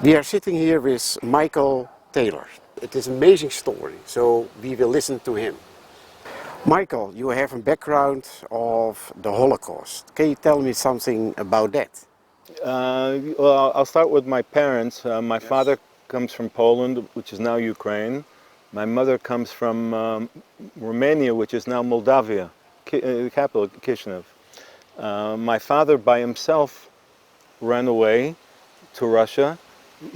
We are sitting here with Michael Thaler. It is an amazing story, so we will listen to him. Michael, you have a background of the Holocaust. Can you tell me something about that? Well, I'll start with my parents. My father comes from Poland, which is now Ukraine. My mother comes from Romania, which is now Moldavia, the capital, Chisinau. My father by himself ran away to Russia.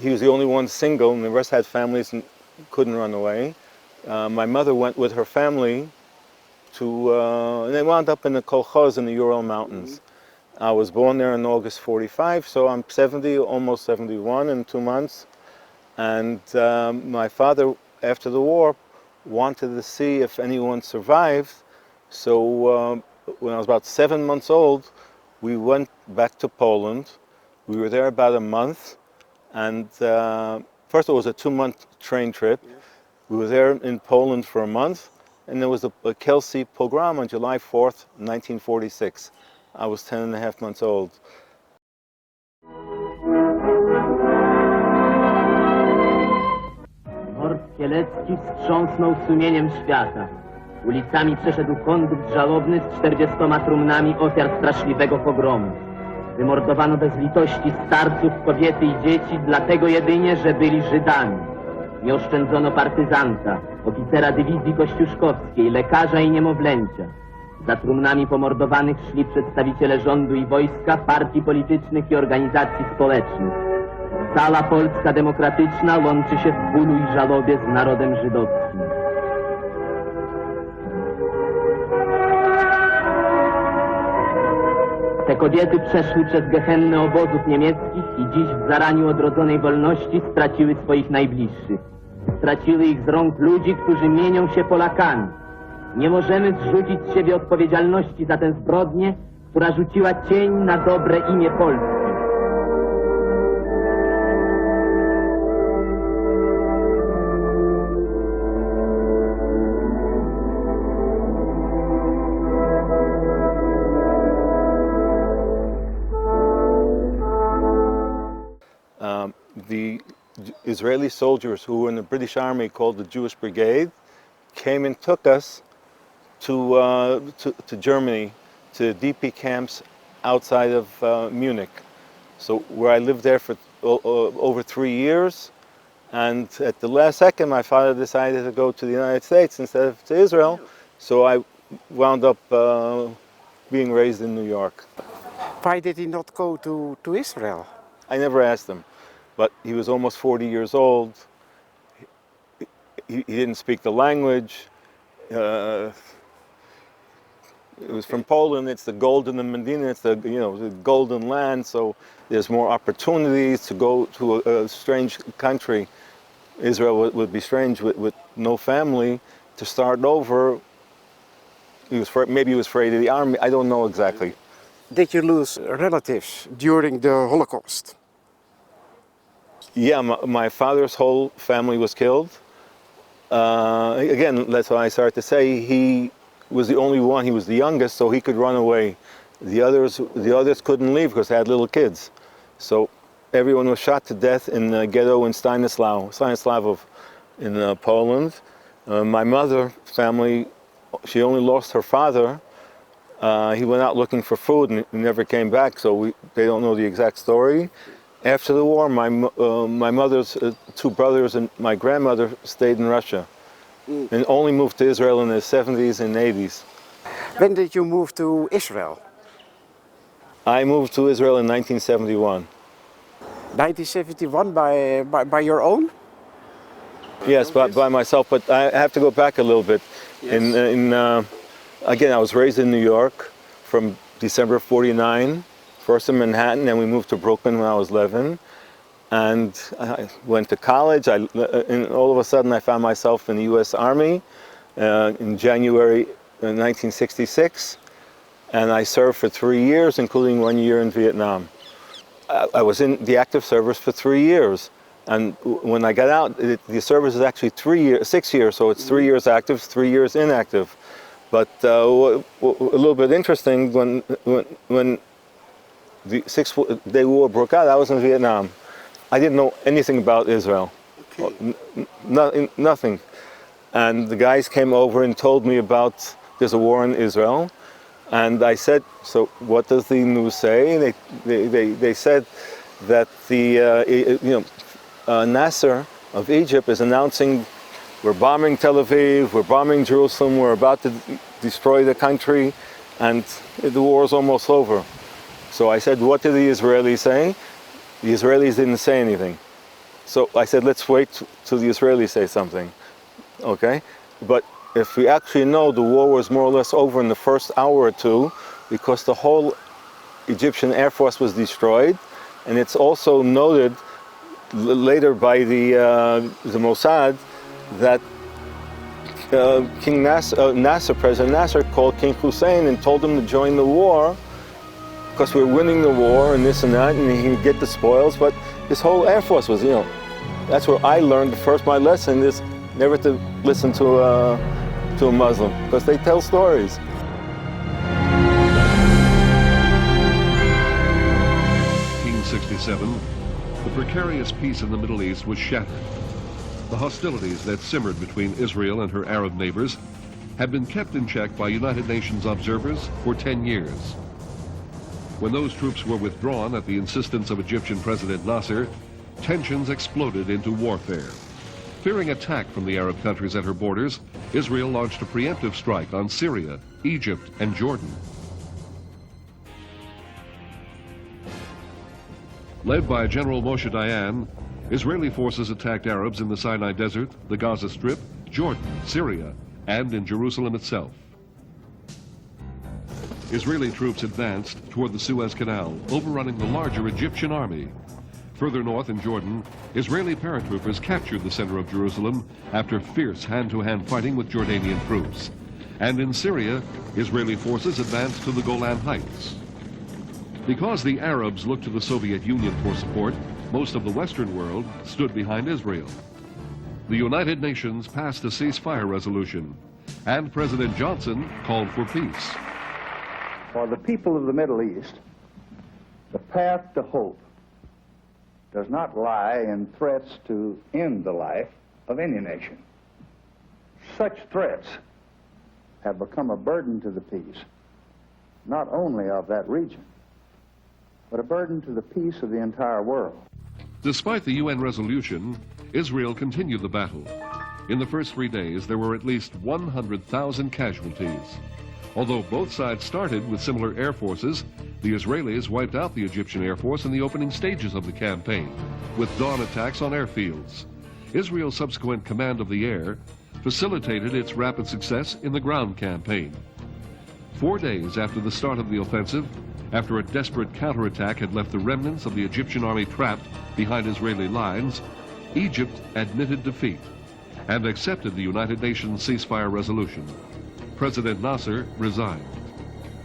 He was the only one single, and the rest had families and couldn't run away. My mother went with her family and they wound up in the kolkhoz in the Ural Mountains. I was born there in August 45, so I'm 70, almost 71 in 2 months. And my father, after the war, wanted to see if anyone survived. So when I was about 7 months old, we went back to Poland. We were there about a month. And first it was a 2-month train trip. We were there in Poland for a month. And there was a Kielce pogrom on July 4th, 1946. I was 10 and a half months old. Mord kielecki wstrząsnął sumieniem świata. Ulicami przeszedł kondukt żałobny z 40 trumnami ofiar straszliwego pogromu. Wymordowano bez litości starców, kobiety i dzieci, dlatego jedynie, że byli Żydami. Nie oszczędzono partyzanta, oficera dywizji kościuszkowskiej, lekarza i niemowlęcia. Za trumnami pomordowanych szli przedstawiciele rządu i wojska, partii politycznych i organizacji społecznych. Cała Polska demokratyczna łączy się w bólu i żałobie z narodem żydowskim. Te kobiety przeszły przez gehennę obozów niemieckich i dziś w zaraniu odrodzonej wolności straciły swoich najbliższych. Straciły ich z rąk ludzi, którzy mienią się Polakami. Nie możemy zrzucić z siebie odpowiedzialności za tę zbrodnię, która rzuciła cień na dobre imię Polski. The Israeli soldiers who were in the British Army called the Jewish Brigade came and took us to Germany, to DP camps outside of Munich. So where I lived there for over 3 years, and at the last second my father decided to go to the United States instead of to Israel, so I wound up being raised in New York. Why did he not go to Israel? I never asked him, but he was almost 40 years old. He didn't speak the language. It was from Poland. It's the golden Medina. It's the the golden land. So there's more opportunities to go to a strange country. Israel would be strange with no family to start over. Maybe he was afraid of the army. I don't know exactly. Did you lose relatives during the Holocaust? Yeah, my father's whole family was killed. Again, that's why I started to say he was the only one. He was the youngest, so he could run away. The others couldn't leave because they had little kids. So everyone was shot to death in the ghetto in Stanislavov in Poland. My mother's family, she only lost her father. He went out looking for food and he never came back, so they don't know the exact story. After the war, my mother's 2 brothers and my grandmother stayed in Russia and only moved to Israel in the 70s and 80s. When did you move to Israel? I moved to Israel in 1971. 1971 by your own? Yes, by myself, but I have to go back a little bit. Yes. Again, I was raised in New York from December 49. First in Manhattan, then we moved to Brooklyn when I was 11, and I went to college. And all of a sudden I found myself in the U.S. Army in January 1966, and I served for 3 years, including 1 year in Vietnam. I was in the active service for 3 years, and when I got out, the service is actually 6 years, so it's 3 years active, 3 years inactive. But a little bit interesting, when the 6-day war broke out, I was in Vietnam. I didn't know anything about Israel. Okay. Nothing. And the guys came over and told me about there's a war in Israel. And I said, so what does the news say? They said that the Nasser of Egypt is announcing we're bombing Tel Aviv, we're bombing Jerusalem, we're about to destroy the country, and the war is almost over. So I said, what did the Israelis say? The Israelis didn't say anything. So I said, let's wait till the Israelis say something, okay? But if we actually know, the war was more or less over in the first hour or two, because the whole Egyptian Air Force was destroyed, and it's also noted later by the Mossad that King Nasser, President Nasser, called King Hussein and told him to join the war because we're winning the war and this and that, and he can get the spoils. But his whole Air Force was, that's where I learned my lesson is never to listen to a Muslim, because they tell stories. In 1967, the precarious peace in the Middle East was shattered. The hostilities that simmered between Israel and her Arab neighbors had been kept in check by United Nations observers for 10 years. When those troops were withdrawn at the insistence of Egyptian President Nasser, tensions exploded into warfare. Fearing attack from the Arab countries at her borders, Israel launched a preemptive strike on Syria, Egypt, and Jordan. Led by General Moshe Dayan, Israeli forces attacked Arabs in the Sinai Desert, the Gaza Strip, Jordan, Syria, and in Jerusalem itself. Israeli troops advanced toward the Suez Canal, overrunning the larger Egyptian army. Further north in Jordan, Israeli paratroopers captured the center of Jerusalem after fierce hand-to-hand fighting with Jordanian troops. And in Syria, Israeli forces advanced to the Golan Heights. Because the Arabs looked to the Soviet Union for support, most of the Western world stood behind Israel. The United Nations passed a ceasefire resolution, and President Johnson called for peace. For the people of the Middle East, the path to hope does not lie in threats to end the life of any nation. Such threats have become a burden to the peace, not only of that region, but a burden to the peace of the entire world. Despite the UN resolution, Israel continued the battle. In the first 3 days, there were at least 100,000 casualties. Although both sides started with similar air forces, the Israelis wiped out the Egyptian Air Force in the opening stages of the campaign, with dawn attacks on airfields. Israel's subsequent command of the air facilitated its rapid success in the ground campaign. 4 days after the start of the offensive, after a desperate counterattack had left the remnants of the Egyptian army trapped behind Israeli lines, Egypt admitted defeat and accepted the United Nations ceasefire resolution. President Nasser resigned.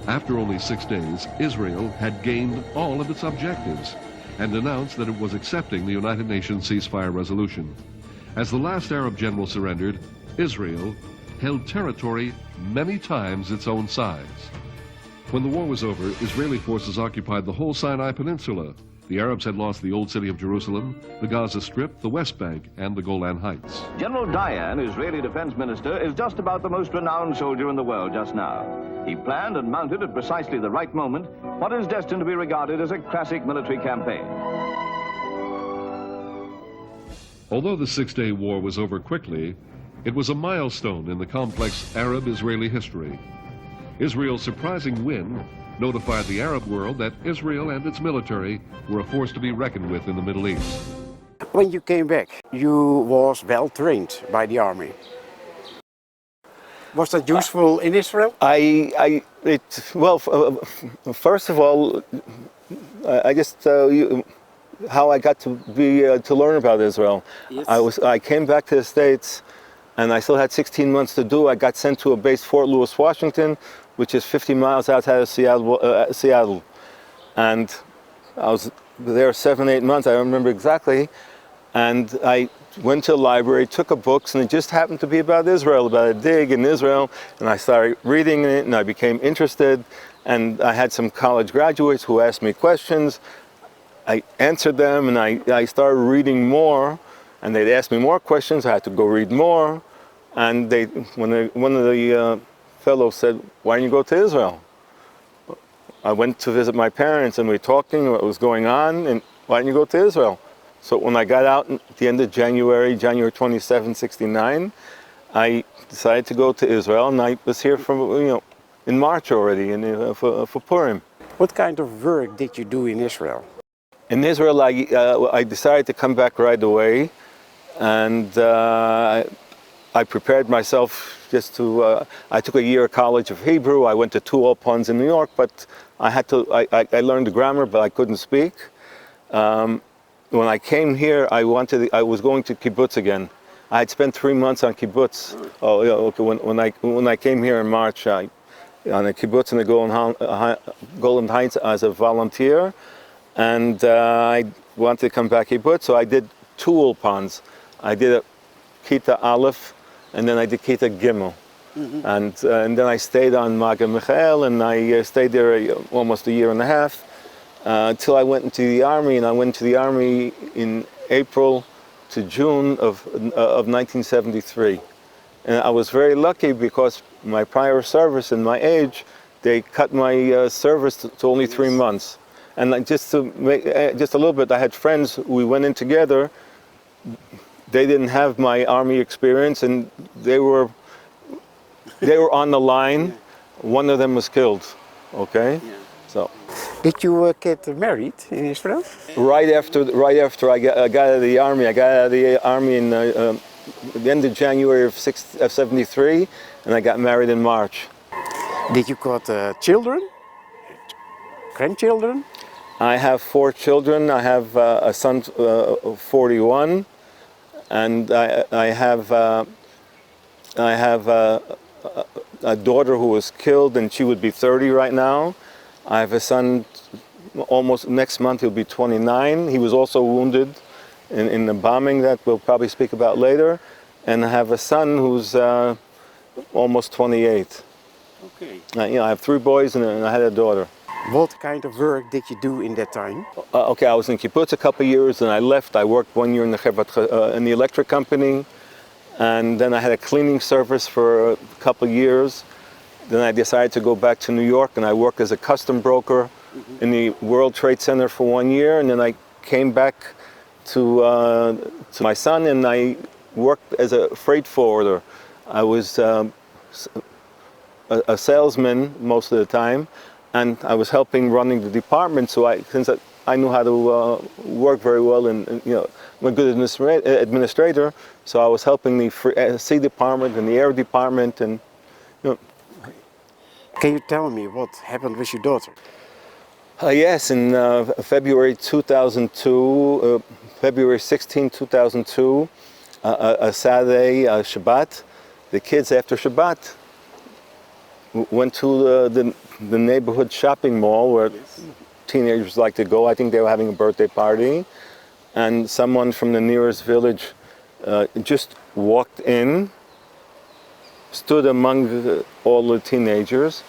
After only 6 days, Israel had gained all of its objectives and announced that it was accepting the United Nations ceasefire resolution. As the last Arab general surrendered, Israel held territory many times its own size. When the war was over, Israeli forces occupied the whole Sinai Peninsula. The Arabs had lost the Old City of Jerusalem, the Gaza Strip, the West Bank, and the Golan Heights. General Dayan, Israeli defense minister, is just about the most renowned soldier in the world just now. He planned and mounted at precisely the right moment what is destined to be regarded as a classic military campaign. Although the six-day war was over quickly, it was a milestone in the complex Arab-Israeli history. Israel's surprising win notified the Arab world that Israel and its military were a force to be reckoned with in the Middle East. When you came back, you was well trained by the army. Was that useful in Israel? First of all, I just how I got to learn about Israel. Yes. I came back to the States, and I still had 16 months to do. I got sent to a base, Fort Lewis, Washington, which is 50 miles outside of Seattle. And I was there 7-8 months, I don't remember exactly. And I went to the library, took books, and it just happened to be about Israel, about a dig in Israel. And I started reading it, and I became interested. And I had some college graduates who asked me questions. I answered them, and I started reading more, and they'd ask me more questions. I had to go read more, and one of the fellows said, "Why don't you go to Israel?" I went to visit my parents, and we were talking what was going on, and why don't you go to Israel? So when I got out at the end of January 27, 69, I decided to go to Israel, and I was here from, in March already, for Purim. What kind of work did you do in Israel? In Israel, I decided to come back right away, and I prepared myself just to. I took a year of college of Hebrew. I went to two Alpons in New York, but I learned the grammar, but I couldn't speak. When I came here, I was going to kibbutz again. I had spent 3 months on kibbutz. Oh, yeah, okay. When I came here in March, on a kibbutz in the Golden Heights as a volunteer, and I wanted to come back kibbutz, so I did two Ulpans. I did a Kita Aleph, and then I did Kita Gimel. Mm-hmm. And then I stayed on Magen Michael, and I stayed there almost a year and a half. Until I went into the army, and I went to the army in April to June of 1973. And I was very lucky because my prior service and my age, they cut my service to only 3 months. And just to make just a little bit, I had friends, we went in together. They didn't have my army experience, and they were on the line. One of them was killed. Okay. Yeah. So, did you get married in Israel? Right after I got out of the army, in the end of January of 73, and I got married in March. Did you got children? Grandchildren? I have 4 children. I have a son, 41, and I have a daughter who was killed, and she would be 30 right now. I have a son, almost next month he'll be 29. He was also wounded in the bombing that we'll probably speak about later. And I have a son who's almost 28. Okay. I have 3 boys and I had a daughter. What kind of work did you do in that time? Okay, I was in kibbutz a couple of years, and I left. I worked 1 year in the electric company, and then I had a cleaning service for a couple of years. Then I decided to go back to New York, and I worked as a custom broker in the World Trade Center for 1 year, and then I came back to my son, and I worked as a freight forwarder. I was a salesman most of the time, and I was helping running the department. So since I knew how to work very well, and I'm a good administrator, so I was helping the sea department and the air department, and Can you tell me what happened with your daughter? Yes, in February 2002, February 16, 2002, a Saturday, Shabbat, the kids after Shabbat went to the neighborhood shopping mall where teenagers like to go. I think they were having a birthday party, and someone from the nearest village just walked in, stood among all the teenagers,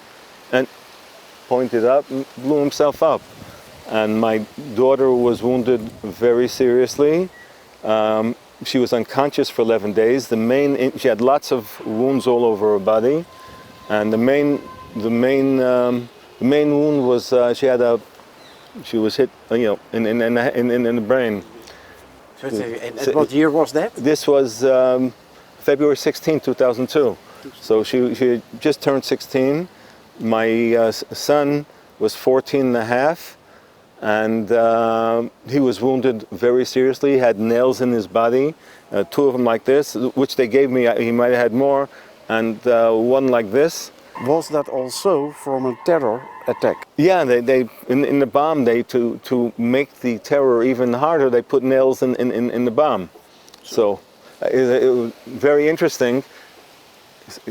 and pointed up and blew himself up. And my daughter was wounded very seriously. She was unconscious for 11 days. She had lots of wounds all over her body, and the main wound was she was hit, in the brain. So what year was that? This was February 16, 2002. So she had just turned 16. My son was 14 and a half, and he was wounded very seriously. He had nails in his body, 2 of them like this, which they gave me. He might have had more, and 1 like this. Was that also from a terror attack? Yeah, they in the bomb, to make the terror even harder, they put nails in the bomb. So it was very interesting.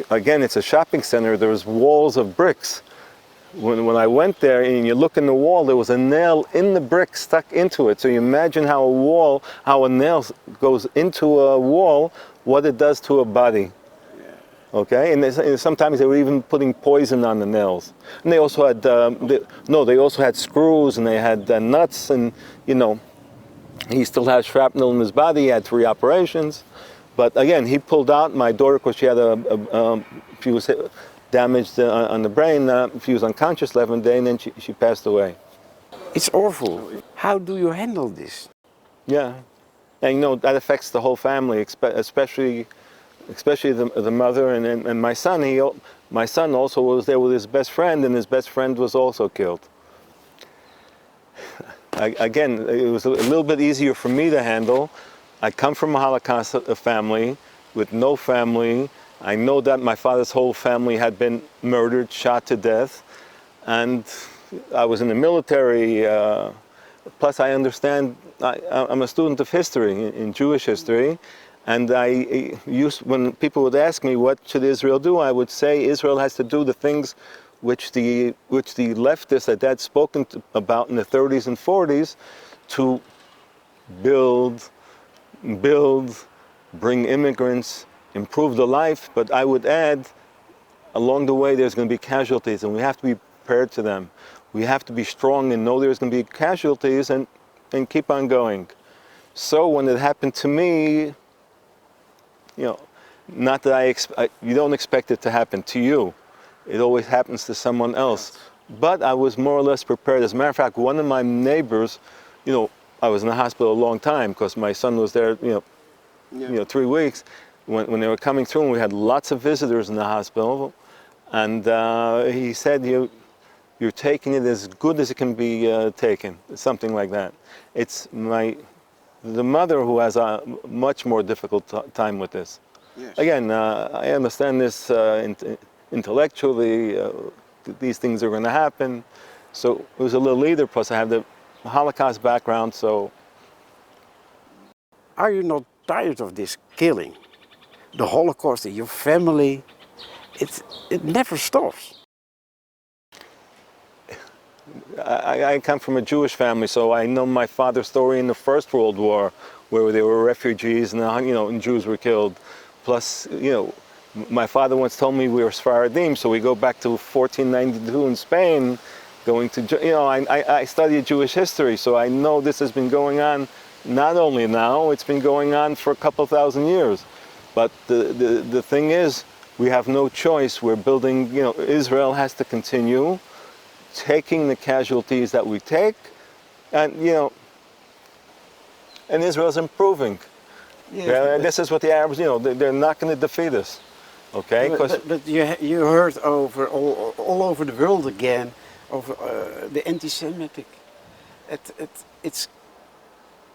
Again, it's a shopping center. There's walls of bricks. When I went there and you look in the wall, there was a nail in the brick stuck into it. So you imagine how a nail goes into a wall, what it does to a body. Okay, and sometimes they were even putting poison on the nails. And they also had, they also had screws, and they had nuts, and you know, he still has shrapnel in his body. He had 3 operations, but again, he pulled out. My daughter, because she had she was damaged on the brain. She was unconscious 11 days, and then she passed away. It's awful. How do you handle this? Yeah, and you know that affects the whole family, especially the mother and my son. My son also was there with his best friend, and his best friend was also killed. Again, it was a little bit easier for me to handle. I come from a Holocaust family with no family. I know that my father's whole family had been murdered, shot to death, and I was in the military. Plus, I understand. I'm a student of history, in Jewish history. And when people would ask me, what should Israel do? I would say Israel has to do the things which the leftists that had spoken about in the 30s and 40s, to build, bring immigrants, improve the life. But I would add, along the way, there's going to be casualties, and we have to be prepared to them. We have to be strong and know there's going to be casualties, and keep on going. So when it happened to me, you know, not that you don't expect it to happen to you. It always happens to someone else. But I was more or less prepared. As a matter of fact, one of my neighbors, you know, I was in the hospital a long time because my son was there, you know, 3 weeks. When they were coming through, and we had lots of visitors in the hospital, and he said, you're taking it as good as it can be taken, something like that. It's the mother who has a much more difficult time with this. Yes. Again, I understand this intellectually, these things are going to happen. So it was a little either, plus I have the Holocaust background, so. Are you not tired of this killing? The Holocaust in your family, it never stops. I come from a Jewish family, so I know my father's story in the First World War, where they were refugees and, you know, and Jews were killed. Plus, you know, my father once told me we were Sephardim, so we go back to 1492 in Spain, going to, you know, I studied Jewish history, so I know this has been going on not only now, it's been going on for a couple thousand years. But the thing is, we have no choice. We're building, you know, Israel has to continue taking the casualties that we take, and you know, and Israel's improving. Yes, this is what the Arabs, you know, they're not going to defeat us, okay? But you heard all over the world again of the anti-Semitic.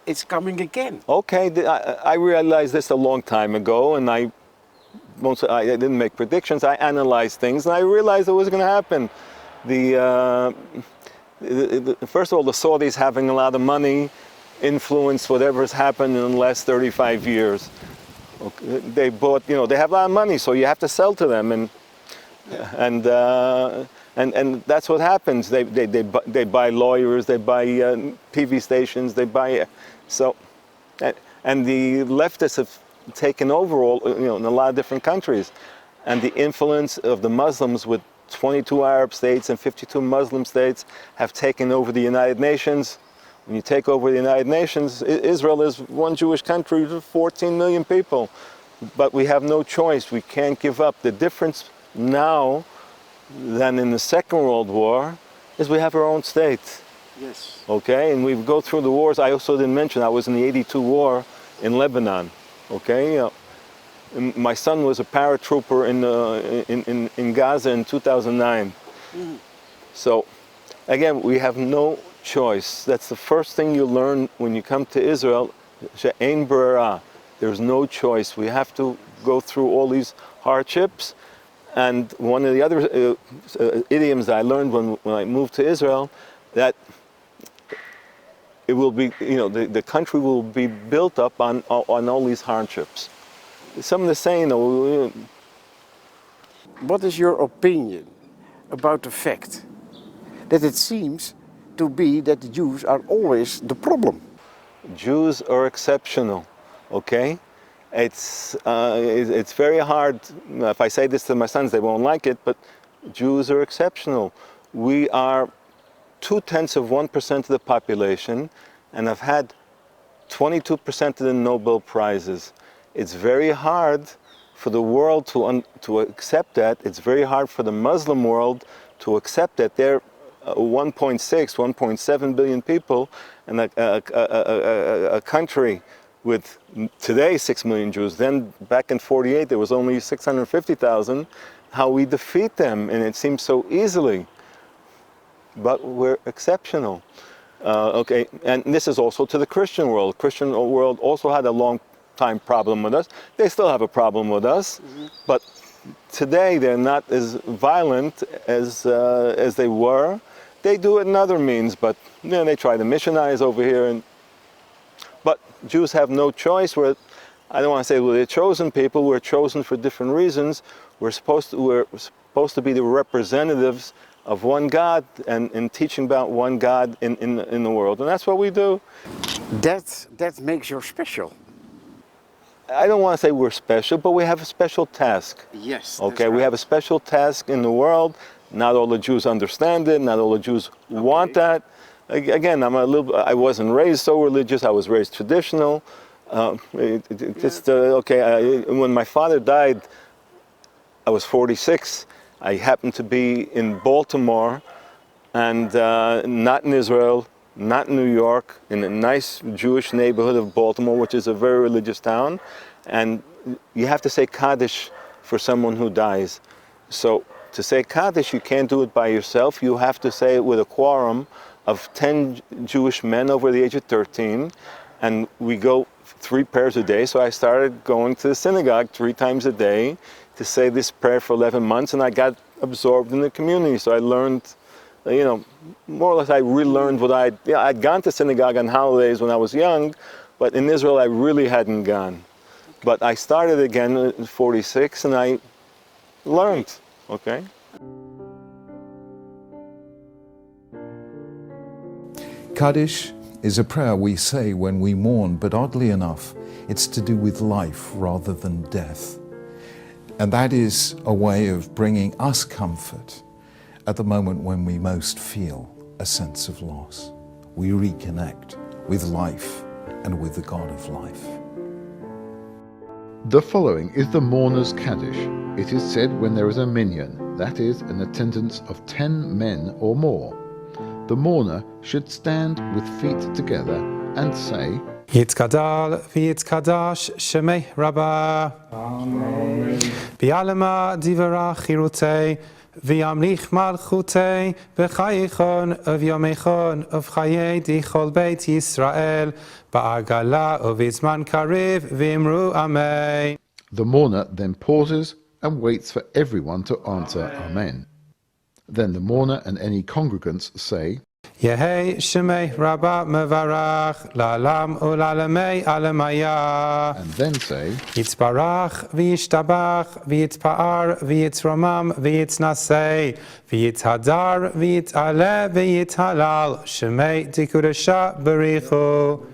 It's coming again. Okay, I realized this a long time ago, and I didn't make predictions. I analyzed things, and I realized it was going to happen. First of all, the Saudis having a lot of money influence whatever's happened in the last 35 years. Okay. They bought, you know, they have a lot of money, so you have to sell to them, and that's what happens. They buy lawyers, they buy TV stations, they buy so, and the leftists have taken over all, you know, in a lot of different countries, and the influence of the Muslims with 22 Arab states and 52 Muslim states have taken over the United Nations. When you take over the United Nations, Israel is one Jewish country with 14 million people. But we have no choice. We can't give up. The difference now than in the Second World War is we have our own state. Yes. Okay, and we go through the wars. I also didn't mention I was in the '82 war in Lebanon. Okay. My son was a paratrooper in Gaza in 2009. Mm. So, again, we have no choice. That's the first thing you learn when you come to Israel. She'ein brera. There's no choice. We have to go through all these hardships. And one of the other idioms that I learned when I moved to Israel, that it will be, you know, the country will be built up on all these hardships. Some of the saying, what is your opinion about the fact that it seems to be that the Jews are always the problem? Jews are exceptional, okay? It's very hard. If I say this to my sons, they won't like it, but Jews are exceptional. We are 0.2% of the population and have had 22% of the Nobel Prizes. It's very hard for the world to accept that. It's very hard for the Muslim world to accept that they're 1.6, 1.7 billion people, and a country with today 6 million Jews. Then back in 48 there was only 650,000. How we defeat them, and it seems so easily. But we're exceptional. Okay, and this is also to the Christian world. Christian world also had a long time problem with us. They still have a problem with us, but today they're not as violent as they were. They do it in other means, but you know, they try to missionize over here. But Jews have no choice. I don't want to say we're the chosen people. We're chosen for different reasons. We're supposed to be the representatives of one God and teaching about one God in the world, and that's what we do. That makes you special. I don't want to say we're special, but we have a special task. Yes. Okay, we have a special task in the world. Not all the Jews understand it. Not all the Jews want that. Again, I wasn't raised so religious. I was raised traditional. When my father died, I was 46. I happened to be in Baltimore, and not in Israel, not in New York, in a nice Jewish neighborhood of Baltimore, which is a very religious town. And you have to say Kaddish for someone who dies. So to say Kaddish, you can't do it by yourself. You have to say it with a quorum of 10 Jewish men over the age of 13. And we go 3 prayers a day. So I started going to the synagogue 3 times a day to say this prayer for 11 months. And I got absorbed in the community. So I learned, more or less I relearned what I'd gone to synagogue on holidays when I was young, but in Israel I really hadn't gone. But I started again at 46 and I learned, okay? Kaddish is a prayer we say when we mourn, but oddly enough, it's to do with life rather than death. And that is a way of bringing us comfort at the moment when we most feel a sense of loss. We reconnect with life and with the God of life. The following is the mourner's Kaddish. It is said when there is a minyan, that is, an attendance of 10 men or more. The mourner should stand with feet together and say, Yitzkadal v'yitzkadash shemei Rabbah. Amen. V'yalema divara chirutei v'yamlich malchutei v'chayichon v'yomechon v'chayei dichol beit Yisrael ba'agala uvizman karev v'imru Amen. The mourner then pauses and waits for everyone to answer Amen. Then the mourner and any congregants say, Yehei shemei Rabbah mevarach la'alam u'la'alamei alamaya. And then say, Yitzbarach v'yishtabach v'yitzpa'ar v'yitzromam v'yitznasei v'yitzhadar v'yitzaleh v'yithalal shemei dikuresha berichu.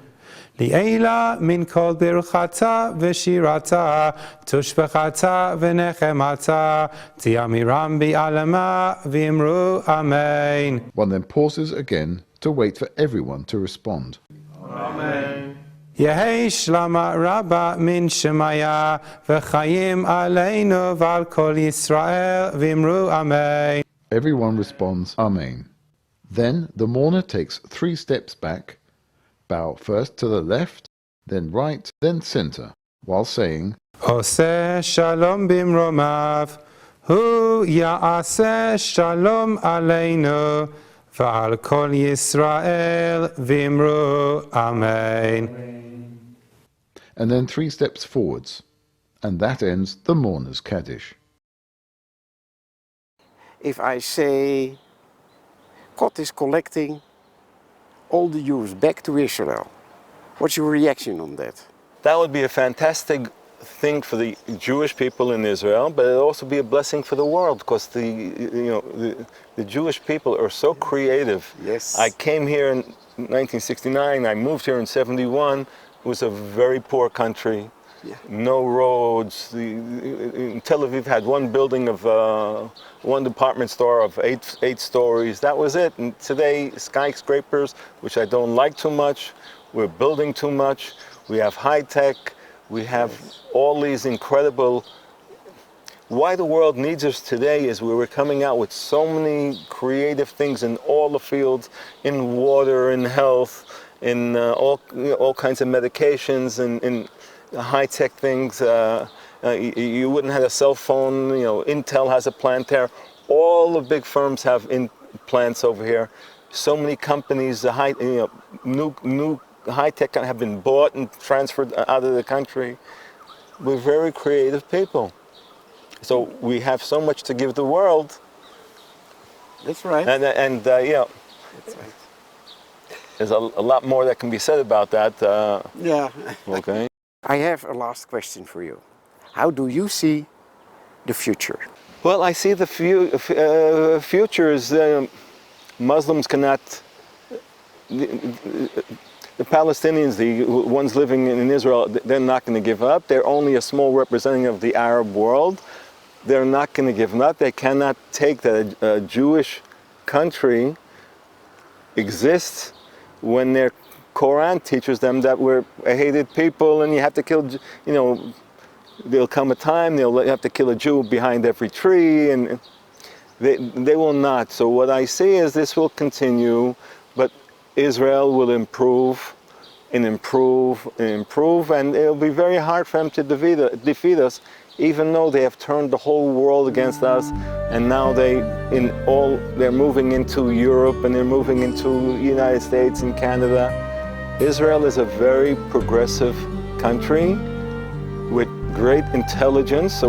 Li'ela min kol birchata v'shirata tushbechata v'nechemata tiamiram bi'alama v'imru Amen. One then pauses again to wait for everyone to respond. Amen. Yehei shlama rabba min shemaya v'chayim aleinu v'al kol Yisrael v'imru Amen. Everyone responds Amen. Then the mourner takes 3 steps back, bow first to the left, then right, then center, while saying, Oseh shalom bimromav, hu ya'aseh shalom aleinu, v'al kol Yisrael v'imru Amen. And then 3 steps forwards, and that ends the mourner's Kaddish. If I say, God is collecting all the Jews back to Israel, what's your reaction on that? That would be a fantastic thing for the Jewish people in Israel, but it would also be a blessing for the world, because the Jewish people are so creative. Yes. I came here in 1969, I moved here in 71. It was a very poor country. no roads. In Tel Aviv had one building of one department store of eight stories. That was it. And today, skyscrapers, which I don't like too much. We're building too much. We have high tech. We have all these incredible. Why the world needs us today is we were coming out with so many creative things in all the fields, in water, in health, in all kinds of medications, and in high-tech things. You wouldn't have a cell phone. Intel has a plant there. All the big firms have plants over here. So many companies, new high-tech have been bought and transferred out of the country. We're very creative people. So we have so much to give the world. That's right. And That's right. there's a lot more that can be said about that. Yeah. Okay. I have a last question for you. How do you see the future? Well, I see the future is Muslims cannot. The Palestinians, the ones living in Israel, they're not going to give up. They're only a small representative of the Arab world. They're not going to give up. They cannot take that a Jewish country exists when their Quran teaches them that we're a hated people and you have to kill, there'll come a time they'll have to kill a Jew behind every tree, and they will not. So what I see is this will continue, but Israel will improve and improve and improve, and it'll be very hard for them to defeat us, even though they have turned the whole world against us, and now they're moving into Europe and they're moving into the United States and Canada. Israel is a very progressive country with great intelligence, so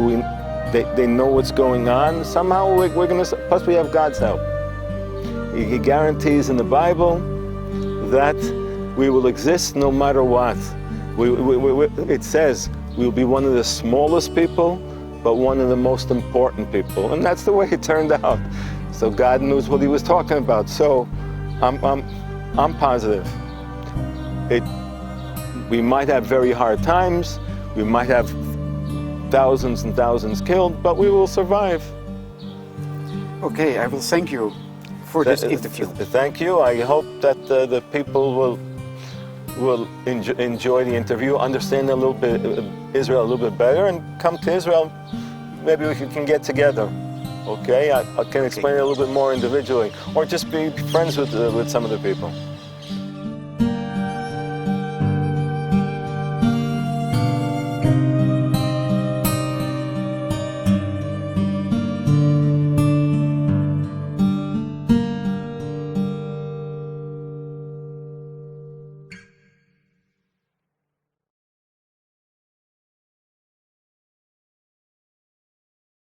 they know what's going on. Somehow we're gonna, plus we have God's help. He guarantees in the Bible that we will exist no matter what. It says we'll be one of the smallest people, but one of the most important people, and that's the way it turned out. So God knows what He was talking about. So I'm positive. We might have very hard times. We might have thousands and thousands killed, but we will survive. Okay, I will thank you for this interview. Thank you. I hope that the people will enjoy the interview, understand a little bit Israel a little bit better, and come to Israel. Maybe we can get together. Okay, I can explain it a little bit more individually, or just be friends with some of the people.